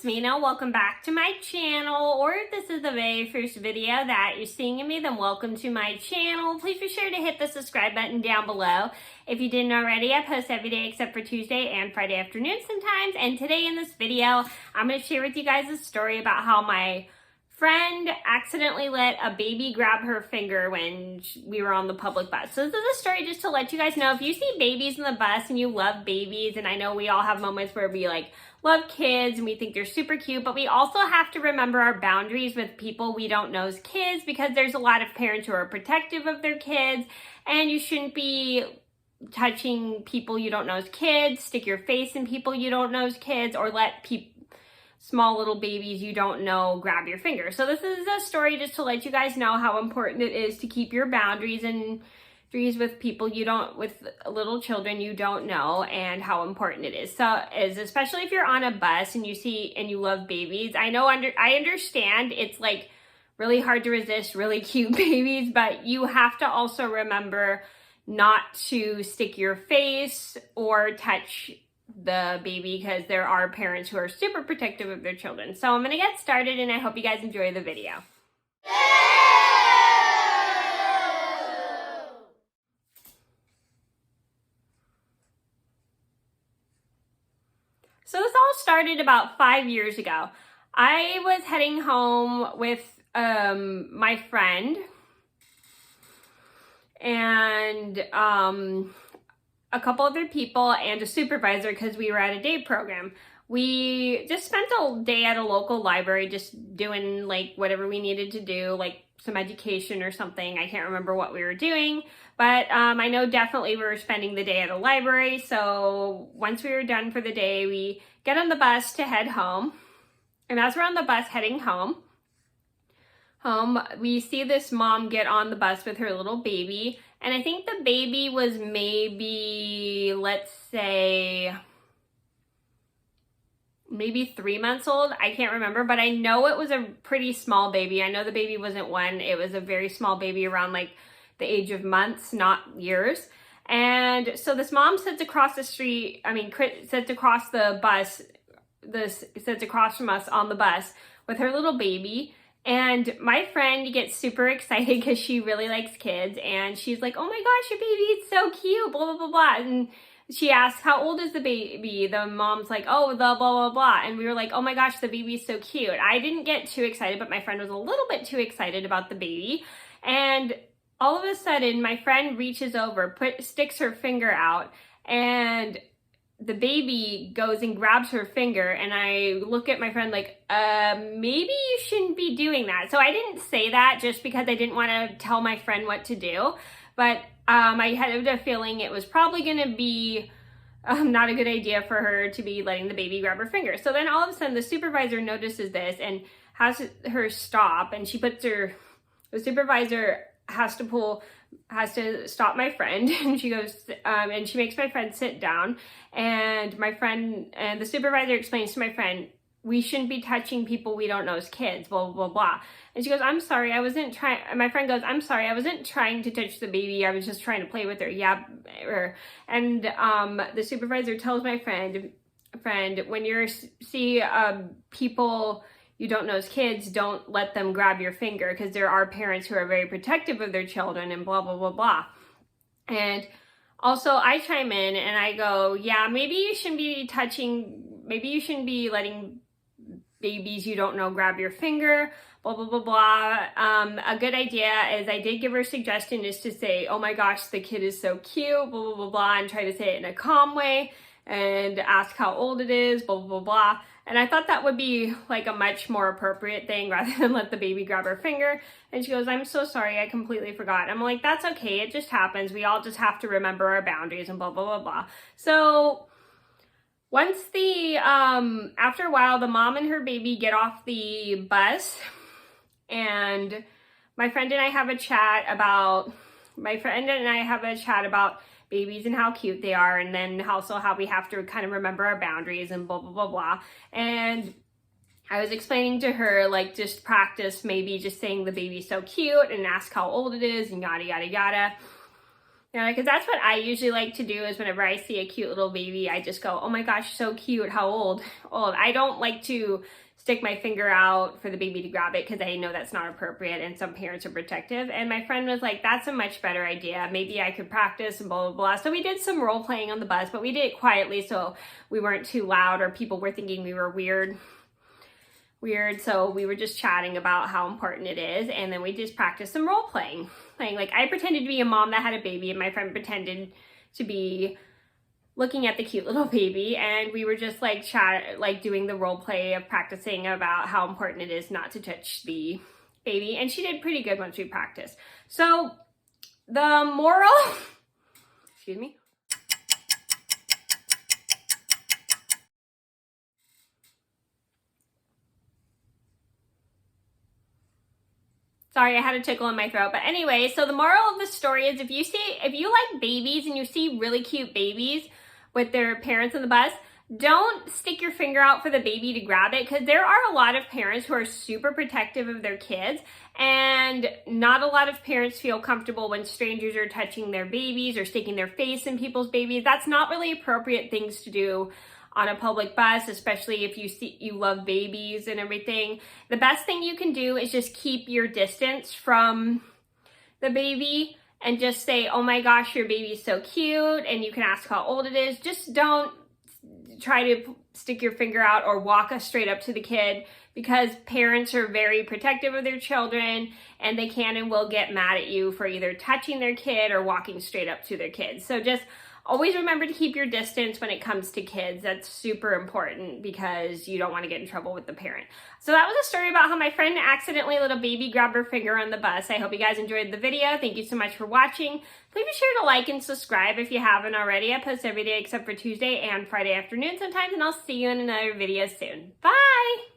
it's Mena. Welcome back to my channel, or if this is the very first video that you're seeing of me, then welcome to my channel. Please be sure to hit the subscribe button down below. If you didn't already, I post every day except for Tuesday and Friday afternoon sometimes. And today in this video, I'm going to share with you guys a story about how my friend accidentally let a baby grab her finger when we were on the public bus. So this is a story just to let you guys know, if you see babies in the bus and you love babies, and I know we all have moments where we love kids and we think they're super cute, but we also have to remember our boundaries with people we don't know as kids, because there's a lot of parents who are protective of their kids, and you shouldn't be touching people you don't know as kids, stick your face in people you don't know as kids, or let small little babies you don't know grab your finger. So this is a story just to let you guys know how important it is to keep your boundaries with people with little children you don't know, and how important it is. Especially if you're on a bus and you love babies. I understand it's really hard to resist really cute babies, but you have to also remember not to stick your face or touch the baby, because there are parents who are super protective of their children. So I'm gonna get started, and I hope you guys enjoy the video. So this all started about 5 years ago. I was heading home with my friend and a couple other people and a supervisor, because we were at a day program. We just spent a day at a local library just doing whatever we needed to do, some education or something. I can't remember what we were doing, but I know definitely we were spending the day at a library. So once we were done for the day, we get on the bus to head home. And as we're on the bus heading home, we see this mom get on the bus with her little baby. And I think the baby was maybe, let's say, maybe 3 months old. I can't remember, but I know it was a pretty small baby. I know the baby wasn't one. It was a very small baby, around the age of months, not years. And so this mom sits across the street, sits across the bus, sits across from us on the bus with her little baby. And my friend gets super excited because she really likes kids, and she's like, "Oh my gosh, your baby is so cute, blah, blah, blah, blah." And she asks, "How old is the baby?" The mom's like, "Oh, the blah, blah, blah." And we were like, "Oh my gosh, the baby's so cute." I didn't get too excited, but my friend was a little bit too excited about the baby. And all of a sudden, my friend reaches over, sticks her finger out, and the baby goes and grabs her finger, and I look at my friend maybe you shouldn't be doing that. So I didn't say that just because I didn't want to tell my friend what to do, but I had a feeling it was probably going to be not a good idea for her to be letting the baby grab her finger. So then all of a sudden the supervisor notices this and has her stop, and the supervisor has to stop my friend, and she goes, and she makes my friend sit down, and the supervisor explains to my friend, "We shouldn't be touching people we don't know as kids, blah, blah, blah, blah." And she goes, "I'm sorry, I wasn't trying," my friend goes, "I'm sorry, I wasn't trying to touch the baby, I was just trying to play with her." Yeah. And the supervisor tells my friend, when you see people you don't know as kids, don't let them grab your finger, because there are parents who are very protective of their children, and blah, blah, blah, blah. And also I chime in and I go, "Yeah, maybe you shouldn't be letting babies you don't know grab your finger, blah, blah, blah, blah." A good idea is, I did give her a suggestion, is to say, "Oh my gosh, the kid is so cute, blah, blah, blah, blah," and try to say it in a calm way, and ask how old it is, blah, blah, blah, blah. And I thought that would be a much more appropriate thing, rather than let the baby grab her finger. And she goes, "I'm so sorry, I completely forgot." I'm like, "That's okay, it just happens. We all just have to remember our boundaries," and blah, blah, blah, blah. So once after a while, the mom and her baby get off the bus, and my friend and I have a chat about babies and how cute they are, and then also how we have to kind of remember our boundaries, and blah, blah, blah, blah. And I was explaining to her, just practice maybe just saying the baby's so cute and ask how old it is, and yada, yada, yada. Yeah, because that's what I usually like to do is whenever I see a cute little baby, I just go, oh my gosh, so cute. How old? Old. I don't like to stick my finger out for the baby to grab it because I know that's not appropriate and some parents are protective. And my friend was like, that's a much better idea. Maybe I could practice and blah, blah, blah. So we did some role playing on the bus, but we did it quietly so we weren't too loud or people were thinking we were weird. So we were just chatting about how important it is, and then we just practiced some role playing. Like I pretended to be a mom that had a baby and my friend pretended to be looking at the cute little baby, and we were just like doing the role play of practicing about how important it is not to touch the baby, and she did pretty good once we practiced. So the moral, excuse me. Sorry, I had a tickle in my throat. But anyway, so the moral of the story is if you like babies and you see really cute babies with their parents on the bus, don't stick your finger out for the baby to grab it, because there are a lot of parents who are super protective of their kids, and not a lot of parents feel comfortable when strangers are touching their babies or sticking their face in people's babies. That's not really appropriate things to do on a public bus, especially if you love babies and everything. The best thing you can do is just keep your distance from the baby and just say, oh my gosh, your baby's so cute, and you can ask how old it is. Just don't try to stick your finger out or walk us straight up to the kid, because parents are very protective of their children and they can and will get mad at you for either touching their kid or walking straight up to their kids. So just always remember to keep your distance when it comes to kids. That's super important because you don't want to get in trouble with the parent. So that was a story about how my friend accidentally let a baby grab her finger on the bus. I hope you guys enjoyed the video. Thank you so much for watching. Please be sure to like and subscribe if you haven't already. I post every day except for Tuesday and Friday afternoon sometimes, and I'll see you in another video soon. Bye!